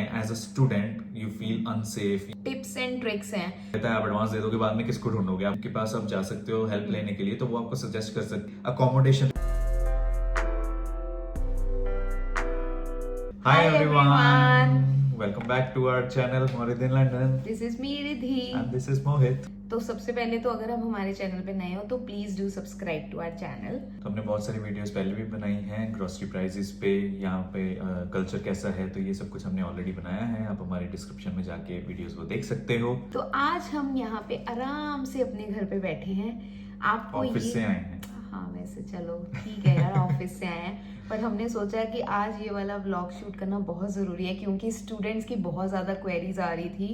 हैं as a student you feel unsafe, tips and tricks हैं। कहता है आप एडवांस दे दोगे बाद में किसको ढूंढोगे, आपके पास आप जा सकते हो हेल्प लेने के लिए, तो वो आपको सजेस्ट कर सकते हैं accommodation. Hi Hi everyone, everyone. welcome back to our channel Mohit in London this is me Riddhi. and this is Mohit। तो सबसे पहले तो अगर आप हमारे चैनल पे नए हो तो please do subscribe to our channel. तो हमने बहुत सारी वीडियोस पहले भी बनाई हैं ग्रोसरी प्राइसेस पे, यहाँ पे कल्चर कैसा है, तो ये सब कुछ हमने ऑलरेडी बनाया है, आप हमारे डिस्क्रिप्शन में जाके वीडियोस को देख सकते हो। तो आज हम यहाँ पे आराम से अपने घर पे बैठे हैं। आपको ऑफिस से आए हैं। हाँ वैसे चलो ठीक है यार, ऑफिस से आए हैं, पर हमने सोचा है कि आज ये वाला व्लॉग शूट करना बहुत ज़रूरी है क्योंकि स्टूडेंट्स की बहुत ज़्यादा क्वेरीज आ रही थी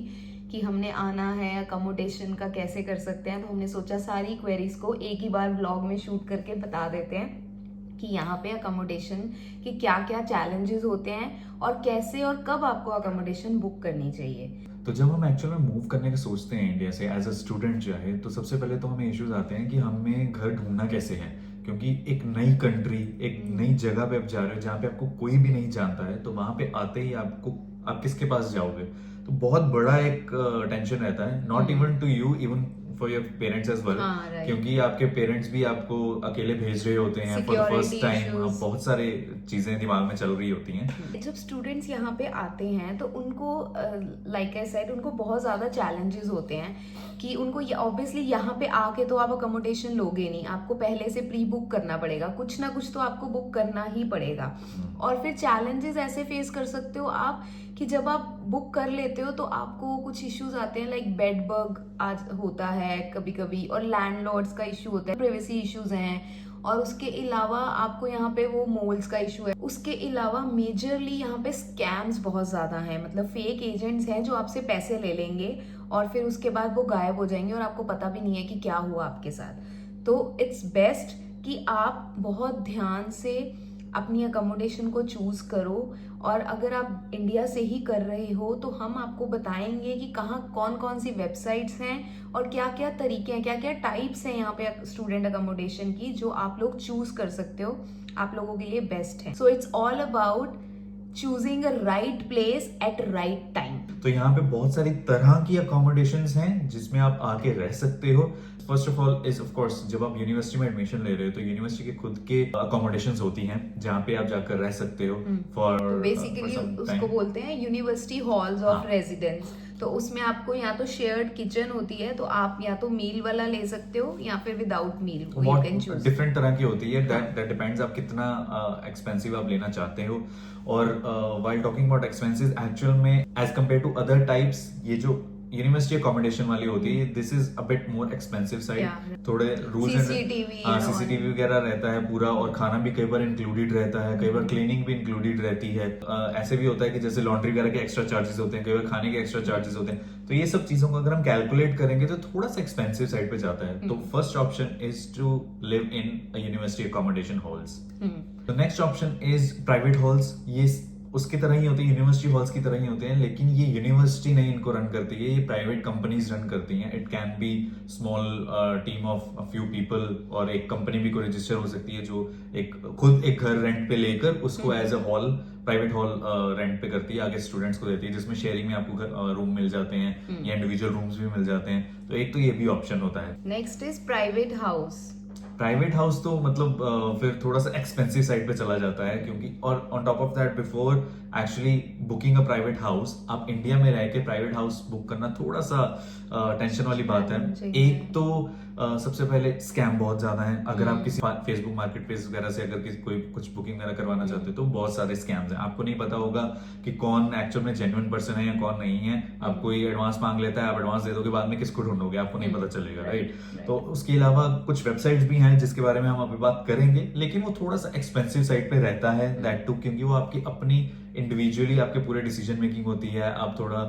कि हमने आना है, अकोमोडेशन का कैसे कर सकते हैं। तो हमने सोचा सारी क्वेरीज को एक ही बार व्लॉग में शूट करके बता देते हैं कि यहाँ पे अकोमोडेशन के क्या क्या चैलेंजेस होते हैं और कैसे और कब आपको अकोमोडेशन बुक करनी चाहिए। तो जब हम एक्चुअल में मूव करने का सोचते हैं इंडिया से एज अ स्टूडेंट जो है, तो सबसे पहले तो हमें इश्यूज आते हैं कि हमें घर ढूंढना कैसे है, क्योंकि एक नई कंट्री, एक नई जगह पे आप जा रहे हो जहाँ पे आपको कोई भी नहीं जानता है, तो वहां पे आते ही आप किसके पास जाओगे, तो बहुत बड़ा एक टेंशन रहता है, not even to you, even for your parents as well, क्योंकि आपके पेरेंट्स भी आपको अकेले भेज रहे होते हैं फॉर द फर्स्ट टाइम, बहुत सारे चीजें दिमाग में चल रही होती हैं। जब स्टूडेंट्स यहाँ पे आते हैं तो उनको लाइक आई सेड उनको बहुत ज़्यादा चैलेंजेस होते हैं कि उनको ऑब्वियसली यहाँ पे आके तो आप अकोमोडेशन लोगे नहीं, आपको पहले से प्री बुक करना पड़ेगा, कुछ ना कुछ तो आपको बुक करना ही पड़ेगा। और फिर चैलेंजेस ऐसे फेस कर सकते हो आप कि जब आप बुक कर लेते हो तो आपको कुछ इश्यूज आते हैं, लाइक बेड बग आज होता है कभी कभी, और लैंडलॉर्ड्स का इशू होता है, प्राइवेसी इश्यूज हैं, और उसके अलावा आपको यहाँ पे वो मोल्स का इशू है। उसके अलावा मेजरली यहाँ पे स्कैम्स बहुत ज्यादा हैं, मतलब फेक एजेंट्स हैं जो आपसे पैसे ले लेंगे और फिर उसके बाद वो गायब हो जाएंगे और आपको पता भी नहीं है कि क्या हुआ आपके साथ। तो इट्स बेस्ट कि आप बहुत ध्यान से अपनी अकोमोडेशन को चूज करो, और अगर आप इंडिया से ही कर रहे हो तो हम आपको बताएंगे कि कहाँ कौन कौन सी वेबसाइट्स हैं और क्या क्या तरीके हैं, क्या क्या टाइप्स हैं यहाँ पे स्टूडेंट अकोमोडेशन की, जो आप लोग चूज कर सकते हो, आप लोगों के लिए बेस्ट है। So it's all about choosing a right place at right time. तो यहाँ पे बहुत सारी तरह की अकोमोडेशंस हैं जिसमें आप आके रह सकते हो। First of all is of course जब आप यूनिवर्सिटी में एडमिशन ले रहे हो तो यूनिवर्सिटी के खुद के अकोमोडेशंस होती हैं जहाँ पे आप जाकर रह सकते हो फॉर बेसिकली उसको बोलते हैं यूनिवर्सिटी हॉल्स ऑफ रेजिडेंस। तो उसमें आपको या तो शेयर्ड किचन होती है, तो आप या तो मील वाला ले सकते हो या फिर without meal, you can choose. Different तरह की होती है, दैट डिपेंड्स आप कितना एक्सपेंसिव आप लेना चाहते हो। और while talking about expenses, actual में as compare to other types, ये जो यूनिवर्सिटी अकोमोडेशन वाली होती है this is a bit more expensive side. थोड़े रूल्स एंड सीसीटीवी वगैरह रहता है पूरा, और खाना भी कई बार इंक्लूडेड रहता है, कई बार क्लीनिंग भी इंक्लूडेड रहती है। ऐसे भी होता है कि जैसे लॉन्ड्री वगैरह के एक्स्ट्रा चार्जेस होते हैं, कई बार खाने के एक्स्ट्रा चार्जेस होते हैं, तो ये सब चीजों को अगर हम कैलकुलेट करेंगे तो थोड़ा सा एक्सपेंसिव साइड पे जाता है। तो first option is to live in university accommodation halls. The next option is private halls. ये उसकी तरह ही होते हैं, यूनिवर्सिटी हॉल्स की तरह ही होते हैं, लेकिन ये यूनिवर्सिटी नहीं इनको रन करती है, ये प्राइवेट कंपनीज रन करती हैं। It can be small team of a few people, और एक कंपनी भी को रजिस्टर हो सकती है जो खुद एक घर रेंट पे लेकर उसको as a hall, private hall rent पे करती है, आगे स्टूडेंट्स को देती है, जिसमें शेयरिंग में आपको घर रूम मिल जाते हैं या इंडिविजुअल रूम्स भी मिल जाते हैं। तो एक तो ये भी ऑप्शन होता है। Next is private house. Private house तो मतलब फिर थोड़ा सा एक्सपेंसिव साइड पे चला जाता है, क्योंकि और on top of that before actually booking a private house, आप इंडिया में रह के प्राइवेट हाउस बुक करना थोड़ा सा टेंशन वाली बात है। एक तो सबसे पहले स्कैम बहुत ज्यादा है। अगर आप किसी फेसबुक मार्केट प्लेस वगैरह से अगर कोई कुछ बुकिंग वगैरह करवाना चाहते हो तो बहुत सारे स्कैम्स हैं, आपको नहीं पता होगा कि कौन एक्चुअल में जेन्युइन पर्सन है या कौन नहीं है। आप कोई एडवांस मांग लेता है, आप एडवांस दे दोगे, बाद में किसको ढूंढोगे, आपको नहीं पता चलेगा, राइट। तो उसके अलावा कुछ वेबसाइट्स भी हैं जिसके बारे में हम अभी बात करेंगे, लेकिन वो थोड़ा सा एक्सपेंसिव साइड पे रहता है, दैट टू, क्योंकि वो आपकी अपनी इंडिविजुअली आपके पूरे डिसीजन मेकिंग होती है। आप थोड़ा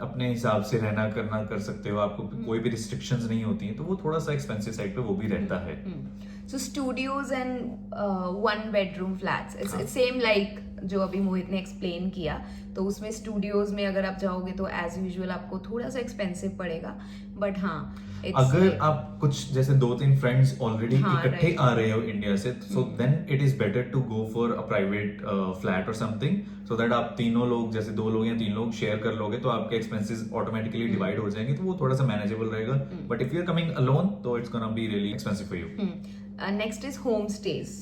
अपने हिसाब से रहना करना कर सकते हो, आपको कोई भी रिस्ट्रिक्शंस नहीं होती हैं, तो वो थोड़ा सा एक्सपेंसिव साइड पे वो भी रहता है। So studios and one bedroom flats, it's same like जो अभी मोहित ने एक्सप्लेन किया, तो उसमें स्टूडियोज में अगर आप जाओगे तो एज यूजुअल आपको थोड़ा सा एक्सपेंसिव पड़ेगा, बट हाँ अगर आप कुछ जैसे 2-3 फ्रेंड्स ऑलरेडी हाँ, इकट्ठे right. आ रहे हो इंडिया से, so then it is better to go for a private flat और समथिंग, सो दैट आप तीनों लोग, जैसे 2 लोग या 3 लोग शेयर कर लोगे तो आपके एक्सपेंसेस ऑटोमेटिकली डिवाइड हो जाएंगे, तो वो थोड़ा सा मैनेजेबल रहेगा. But if you are coming alone तो it's gonna be really expensive for you. Next is homestays,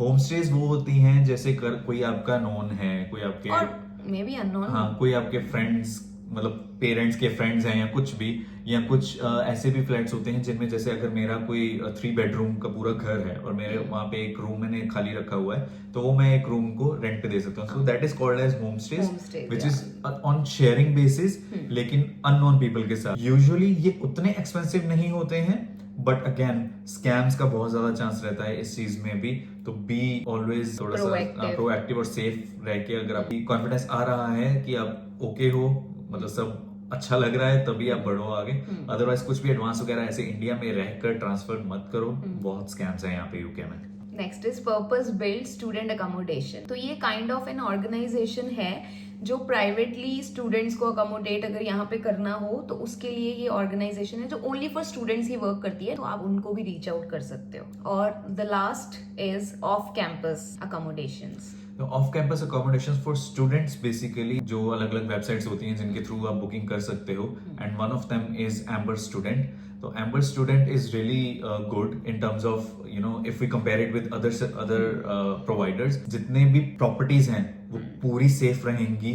homestays वो होती हैं जैसे कोई आपका नोन है, कोई आपके और मे बी अननोन, हाँ, कोई आपके फ्रेंड्स, मतलब पेरेंट्स के फ्रेंड्स हैं या कुछ भी, या कुछ ऐसे भी फ्लैट्स होते हैं जिनमें, जैसे अगर मेरा कोई 3 बेडरूम का पूरा घर है और मेरे वहाँ पे एक रूम मैंने खाली रखा हुआ है, तो वो मैं एक रूम को रेंट पे दे सकता हूँ. सो that is called age home stage, which is on sharing basis, लेकिन अननोन पीपल के साथ. यूजुअली ये उतने एक्सपेंसिव नहीं होते हैं, बट अगेन स्कैम्स का बहुत ज्यादा चांस रहता है इस चीज में भी, तो बी ऑलवेज थोड़ा सा प्रोएक्टिव और सेफ रह के, अगर आपकी कॉन्फिडेंस आ रहा है कि आप ओके हो, मतलब सब अच्छा लग रहा है, तभी आप बढ़ो आगे. अदरवाइज कुछ भी एडवांस वगैरह ऐसे इंडिया में रहकर ट्रांसफर मत करो, बहुत स्कैम्स हैं यहाँ पे यूके में. Next is purpose build student accommodation. तो ये काइंड ऑफ एन ऑर्गेनाइजेशन है जो प्राइवेटली स्टूडेंट्स को अकोमोडेट अगर यहाँ पे करना हो तो उसके लिए ये ऑर्गेनाइजेशन है जो only for students he work करती है, तो आप उनको भी रीच आउट कर सकते हो. और the last is off campus accommodations. Off campus accommodations for students basically जो अलग अलग वेबसाइट्स होती हैं जिनके थ्रू आप बुकिंग कर सकते हो, and one of them is Amber student. तो Amber student is really good in terms of, you know, if we compare it with other providers, जितने भी प्रॉपर्टीज हैं वो पूरी सेफ रहेंगी.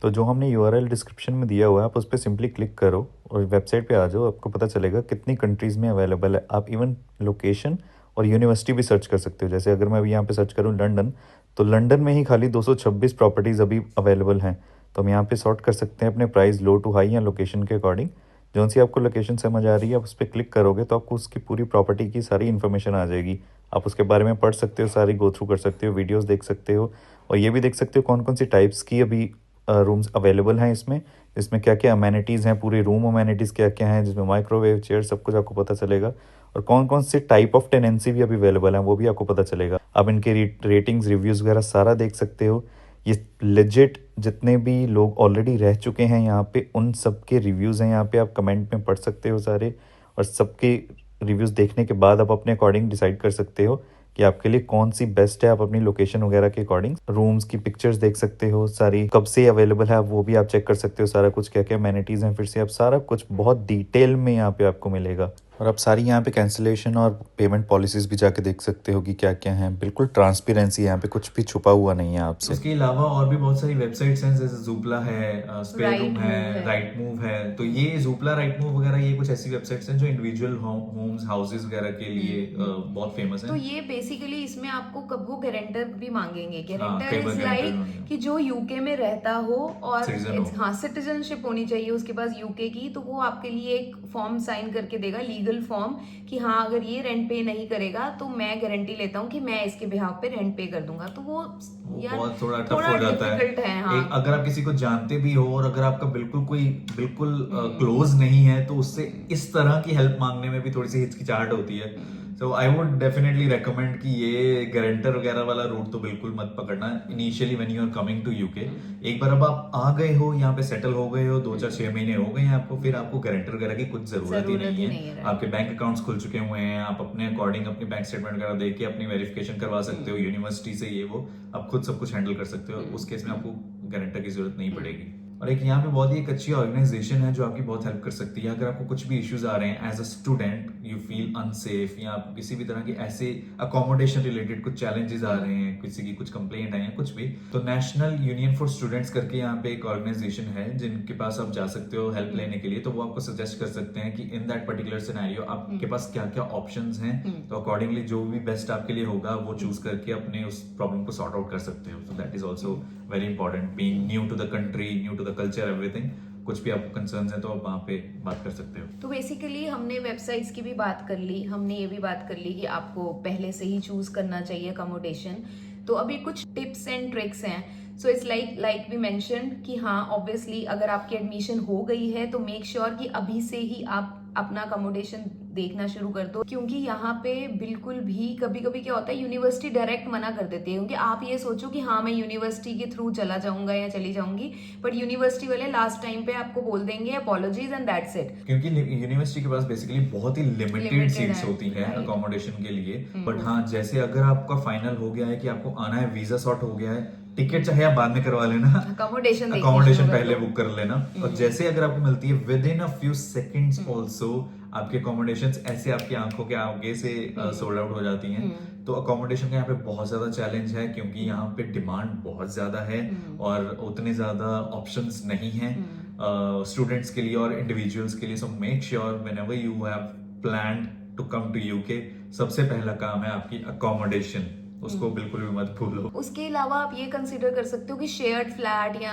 तो जो हमने यूआरएल डिस्क्रिप्शन में दिया हुआ है, आप उस पर सिंपली क्लिक करो और वेबसाइट पे आ जाओ, आपको पता चलेगा कितनी कंट्रीज़ में अवेलेबल है. आप इवन लोकेशन और यूनिवर्सिटी भी सर्च कर सकते हो. जैसे अगर मैं अभी यहाँ पे सर्च करूँ लंदन, तो लंदन में ही खाली 226 प्रॉपर्टीज़ अभी अवेलेबल हैं. तो हम यहाँ पे सॉर्ट कर सकते हैं अपने प्राइस लो टू हाई या लोकेशन के अकॉर्डिंग. जौन सी आपको लोकेशन समझ आ रही है आप उस पर क्लिक करोगे तो आपको उसकी पूरी प्रॉपर्टी की सारी इन्फॉर्मेशन आ जाएगी. आप उसके बारे में पढ़ सकते हो, सारी गो थ्रू कर सकते हो, वीडियोस देख सकते हो, और ये भी देख सकते हो कौन कौन सी टाइप्स की अभी रूम्स अवेलेबल हैं इसमें क्या क्या अमेनिटीज़ हैं, पूरे रूम अमेनिटीज़ क्या क्या हैं, जिसमें माइक्रोवेव, चेयर, सब कुछ आपको पता चलेगा. और कौन कौन से टाइप ऑफ टेनेंसी भी अभी अवेलेबल हैं वो भी आपको पता चलेगा. आप इनके रेटिंग्स, रिव्यूज़ वगैरह सारा देख सकते हो. ये लेजिट जितने भी लोग ऑलरेडी रह चुके हैं यहाँ पे, उन सब के रिव्यूज़ हैं यहाँ पे, आप कमेंट में पढ़ सकते हो सारे, और सबके रिव्यूज़ देखने के बाद आप अपने अकॉर्डिंग डिसाइड कर सकते हो कि आपके लिए कौन सी बेस्ट है. आप अपनी लोकेशन वगैरह के अकॉर्डिंग रूम्स की पिक्चर्स देख सकते हो, सारी कब से अवेलेबल है वो भी आप चेक कर सकते हो, सारा कुछ क्या क्या अमेनिटीज़ हैं, फिर से आप सारा कुछ बहुत डिटेल में यहाँ पे आपको मिलेगा. और आप सारी यहाँ पे कैंसिलेशन और पेमेंट पॉलिसीज़ भी जाके देख सकते हो कि क्या क्या हैं. बिल्कुल ट्रांसपेरेंसी, यहाँ पे कुछ भी छुपा हुआ नहीं है आपसे. उसके अलावा और भी बहुत सारी वेबसाइट्स हैं, जैसे जूपला है, स्पेयर रूम है, राइट मूव है. तो ये जूपला, राइट मूव वगैरह, ये कुछ ऐसी वेबसाइट्स हैं जो इंडिविजुअल होम्स, हाउसेज वगैरह के लिए बहुत फेमस है. तो ये बेसिकली इसमें आपको कब वो गारंटर भी मांगेंगे. गारंटर कई बार इज guarantor लाइक मांगेंगे. कि जो यूके में रहता हो और Citizen हो. हाँ सिटीजनशिप होनी चाहिए उसके पास यूके की, तो वो आपके लिए एक फॉर्म साइन करके देगा, लीगल फॉर्म, कि हाँ अगर ये रेंट पे नहीं करेगा तो मैं गारंटी लेता हूँ कि मैं इसके बिहाफ पे रेंट पे कर दूंगा. तो वो यार बहुत थोड़ा टफ हो जाता है. difficult है. हाँ. अगर आप किसी को जानते भी हो और अगर आपका बिल्कुल क्लोज नहीं है, तो उससे इस तरह की हेल्प मांगने में भी थोड़ी सी हिचकिचाहट होती है. तो आई वुड डेफिनेटली रेकमेंड कि ये गारंटर वगैरह वाला रूट तो बिल्कुल मत पकड़ना initially when you are coming to UK. एक बार अब आप आ गए हो, यहाँ पे सेटल हो गए हो, 2-4-6 महीने हो गए हैं आपको, फिर आपको गारंटर वगैरह की कुछ जरूरत ही नहीं है. आपके बैंक अकाउंट्स खुल चुके हुए हैं, आप अपने अकॉर्डिंग अपनी बैंक स्टेटमेंट वगैरह देख के अपनी वेरिफिकेशन करवा सकते हो यूनिवर्सिटी से, ये वो आप खुद सब कुछ हैंडल कर सकते हो. उस केस में आपको गारंटर की जरूरत नहीं पड़ेगी. और एक यहाँ पे बहुत ही एक अच्छी ऑर्गेनाइजेशन है जो आपकी बहुत हेल्प कर सकती है. अगर आपको कुछ भी इश्यूज आ रहे हैं as a student, you feel unsafe, या आप किसी भी तरह की ऐसे अकोमोडेशन रिलेटेड कुछ चैलेंजेस आ रहे हैं, किसी की कुछ कंप्लेंट आई है, कुछ भी, तो नेशनल यूनियन फॉर स्टूडेंट्स करके यहाँ पे एक ऑर्गेनाइजेशन है जिनके पास आप जा सकते हो हेल्प लेने के लिए. तो वो आपको सजेस्ट कर सकते हैं कि इन दैट पर्टिकुलर सिनेरियो आपके पास क्या क्या ऑप्शंस हैं, तो अकॉर्डिंगली जो भी बेस्ट आपके लिए होगा वो चूज करके अपने उस प्रॉब्लम को सॉर्ट आउट कर सकते हो. So that is also very important, being new to the country, new to the culture, everything. कुछ भी आपको कंसर्न्स हैं तो आप वहाँ पे बात कर सकते हो. तो बेसिकली हमने वेबसाइट्स की भी बात कर ली, हमने ये भी बात कर ली कि आपको पहले से ही चूज करना चाहिए अकोमोडेशन. तो अभी कुछ टिप्स एंड ट्रिक्स हैं. So it's like we mentioned कि हाँ ऑब्वियसली अगर आपकी एडमिशन हो गई है तो मेक श्योर कि अभी से ही आप अपना अकोमोडेशन देखना शुरू कर दो, क्योंकि यहाँ पे बिल्कुल भी कभी कभी क्या होता है, यूनिवर्सिटी डायरेक्ट मना कर देती है, क्योंकि आप ये सोचो कि हाँ मैं यूनिवर्सिटी के थ्रू चला जाऊंगा या चली जाऊंगी, बट यूनिवर्सिटी वाले लास्ट टाइम पे आपको बोल देंगे अपॉलॉजीज एंड दैट्स इट। क्योंकि यूनिवर्सिटी के पास बेसिकली बहुत ही लिमिटेड Limited सीट्स है, होती हैं right. अकोमोडेशन के लिए। बट हाँ, जैसे अगर आपका फाइनल हो गया है कि आपको आना है, वीजा सॉर्ट हो गया है, टिकट चाहे आप बाद में करवा लेना, अकोमोडेशन पहले बुक कर लेना, और जैसे अगर आपको मिलती है with in a few seconds also आपके अकोमोडेशंस ऐसे आपकी आंखों के आगे से सोल्ड आउट हो जाती हैं। तो अकोमोडेशन का यहाँ पे बहुत ज्यादा चैलेंज है, क्योंकि यहाँ पे डिमांड बहुत ज्यादा है और उतने ज्यादा ऑप्शंस नहीं हैं स्टूडेंट्स के लिए और इंडिविजुअल्स के लिए। So make sure whenever you have planned to come to UK, सबसे पहला काम है आपकी अकोमोडेशन, उसको बिल्कुल भी मत भूलो। उसके अलावा आप ये कंसीडर कर सकते हो कि शेयर्ड फ्लैट या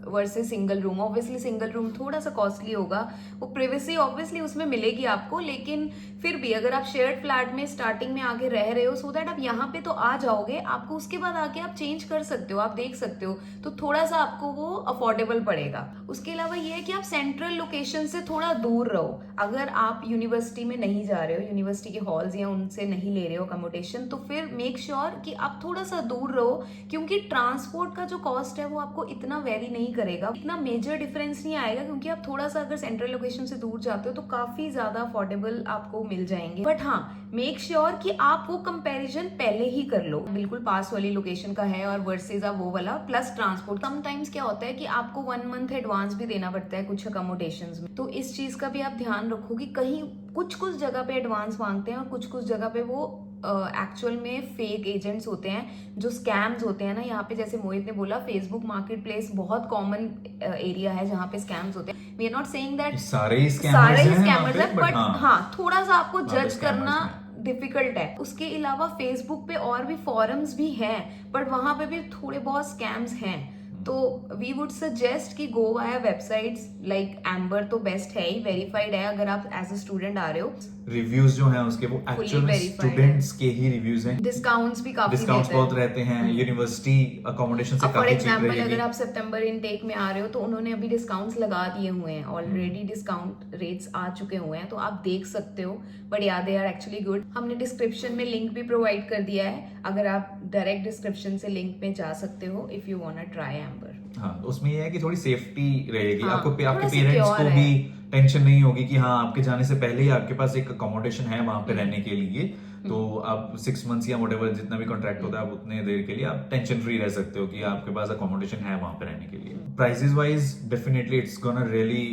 versus single room. Obviously single room थोड़ा सा कॉस्टली होगा, वो प्राइवेसी ऑब्वियसली उसमें मिलेगी आपको, लेकिन फिर भी अगर आप शेयर्ड फ्लैट में स्टार्टिंग में आके रह रहे हो, सो दैट आप यहाँ पे तो आ जाओगे, आपको उसके बाद आके आप चेंज कर सकते हो, आप देख सकते हो, तो थोड़ा सा आपको वो अफोर्डेबल पड़ेगा। उसके अलावा ये है कि आप सेंट्रल लोकेशन से थोड़ा दूर रहो। अगर आप यूनिवर्सिटी में नहीं जा रहे हो, यूनिवर्सिटी के हॉल्स या उनसे नहीं ले रहे हो अकोमोडेशन, तो फिर मेक श्योर कि आप थोड़ा सा दूर रहो, क्योंकि ट्रांसपोर्ट का जो कॉस्ट है वो आपको इतना वेरी नहीं करेगा, इतना मेजर डिफरेंस नहीं आएगा, क्योंकि आप थोड़ा सा अगर सेंट्रल लोकेशन से दूर जाते हो तो काफी ज्यादा अफोर्डेबल आपको मिल जाएंगे। बट हाँ, मेक श्योर कि आप वो कंपैरिजन पहले ही कर लो, बिल्कुल पास वाली लोकेशन का है और वर्सेस आप वो वाला प्लस ट्रांसपोर्ट। समटाइम्स क्या होता है कि आपको 1 मंथ एडवांस भी देना पड़ता है कुछ अकोमोडेशंस में, तो इस चीज का भी आप ध्यान रखो कि कहीं कुछ जगह पे एडवांस मांगते हैं और कुछ जगह पे वो एक्चुअल में फेक एजेंट्स होते हैं, जो स्कैम्स होते हैं ना। यहाँ पे जैसे मोहित ने बोला, फेसबुक मार्केट प्लेस बहुत कॉमन एरिया है जहाँ पे स्कैम्स होते हैं। We are not saying that सारे ही स्कैमर्स हैं, बट हाँ थोड़ा सा आपको जज करना हैं। डिफिकल्ट है। उसके अलावा फेसबुक पे और भी फॉरम्स भी हैं, बट वहां पे भी थोड़े बहुत स्कैम्स हैं, तो वी वुड सजेस्ट कि गो वाया वेबसाइट्स लाइक एम्बर, तो बेस्ट है ही, वेरीफाइड है। अगर आप एज अ स्टूडेंट आ रहे हो, रिव्यूज जो हैं उसके वो एक्चुअल में स्टूडेंट्स के ही रिव्यूज हैं। डिस्काउंट्स भी काफी डिस्काउंट्स बहुत रहते हैं, यूनिवर्सिटी अकोमोडेशन से फॉर काफी चीप एग्जाम्पल रहेगी। अगर आप सितंबर इनटेक में आ रहे हो तो उन्होंने अभी डिस्काउंट्स लगा दिए हुए हैं, ऑलरेडी डिस्काउंट रेट्स आ चुके हुए हैं, तो आप देख सकते हो। बट या दे आर एक्चुअली गुड। हमने डिस्क्रिप्शन में लिंक भी प्रोवाइड कर दिया है, अगर आप डायरेक्ट डिस्क्रिप्शन से लिंक में जा सकते हो if you want to try Amber. हाँ, उसमें ये है कि थोड़ी सेफ्टी रहेगी, हाँ, आपको थोड़ा आपके secure पेरेंट्स को है। भी टेंशन नहीं होगी कि हाँ आपके जाने से पहले ही आपके पास एक अकोमोडेशन है वहां पे रहने के लिए, तो आप 6 मंथ्स या व्हाटएवर जितना भी कॉन्ट्रैक्ट होता है आप उतने देर के लिए आप टेंशन फ्री रह सकते हो कि आपके पास अकोमोडेशन है वहां पे रहने के लिए। Prices wise definitely it's gonna really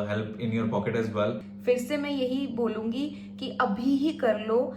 help in your pocket as well. फिर से मैं यही बोलूंगी कि अभी ही कर लो।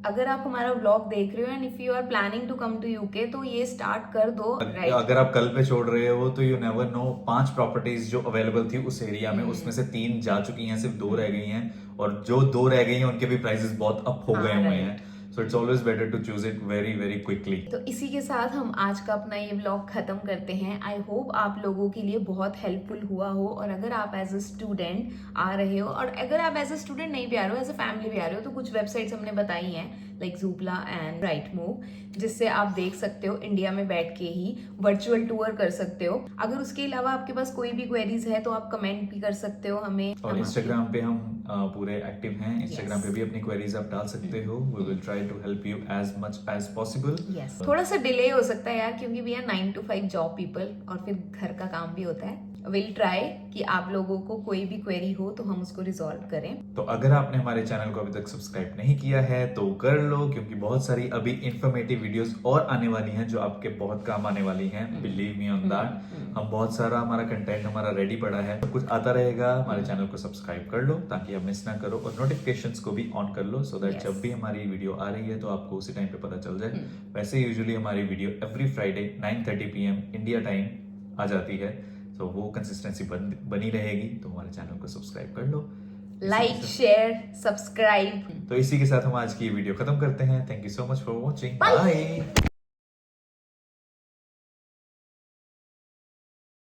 अगर आप हमारा व्लॉग देख रहे हो and if you are planning to come to UK, तो ये स्टार्ट कर दो। राइट, अगर आप कल पे छोड़ रहे हो तो यू नेवर नो, 5 प्रॉपर्टीज जो अवेलेबल थी उस एरिया में, उसमें से 3 जा चुकी हैं, सिर्फ 2 रह गई हैं, और जो 2 रह गई हैं उनके भी प्राइसेस बहुत अप हो गए हुए हैं। So it's always better to choose it very very quickly. तो इसी के साथ हम आज का अपना ये व्लॉग खत्म करते हैं। आई होप आप लोगों के लिए बहुत हेल्पफुल हुआ हो, और अगर आप एज अ स्टूडेंट आ रहे हो, और अगर आप एज अ स्टूडेंट नहीं भी आ रहे हो, एज अ फैमिली भी आ रहे हो, तो कुछ वेबसाइट्स हमने बताई हैं लाइक ज़ूपला एंड राइटमूव, जिससे आप देख सकते हो इंडिया में बैठ के ही वर्चुअल टूर कर सकते हो। अगर उसके अलावा आपके पास कोई भी क्वेरीज है तो आप कमेंट भी कर सकते हो हमें। और इंस्टाग्राम पे हम पूरे एक्टिव हैं, इंस्टाग्राम पे भी अपनी क्वेरीज आप डाल सकते हो। We will try to help you as much as possible. Yes, थोड़ा सा डिले हो सकता है यार, क्योंकि we are 9 to 5 job people, और फिर घर का काम भी होता है। विल ट्राई कि आप लोगों को कोई भी क्वेरी हो तो हम उसको रिजॉल्व करें। तो अगर आपने हमारे चैनल को अभी तक सब्सक्राइब नहीं किया है तो कर लो, क्योंकि बहुत सारी अभी इंफॉर्मेटिव वीडियोस और आने वाली हैं जो आपके बहुत काम आने वाली हैं। Believe me on that. हम बहुत सारा हमारा कंटेंट हमारा रेडी पड़ा है, सब कुछ आता रहेगा। हमारे चैनल को सब्सक्राइब कर लो ताकि आप मिस ना करो, और नोटिफिकेशंस को भी ऑन कर लो, सो दैट जब भी हमारी वीडियो आ रही है तो आपको उसी टाइम पे पता चल जाए। वैसे यूजुअली हमारी video every Friday 9:30 PM India time आ जाती है, तो वो कंसिस्टेंसी बनी रहेगी। तो हमारे चैनल को सब्सक्राइब कर लो, लाइक शेयर सब्सक्राइब। तो इसी के साथ हम आज की ये वीडियो खत्म करते हैं। Thank you so much for watching, Bye. Bye.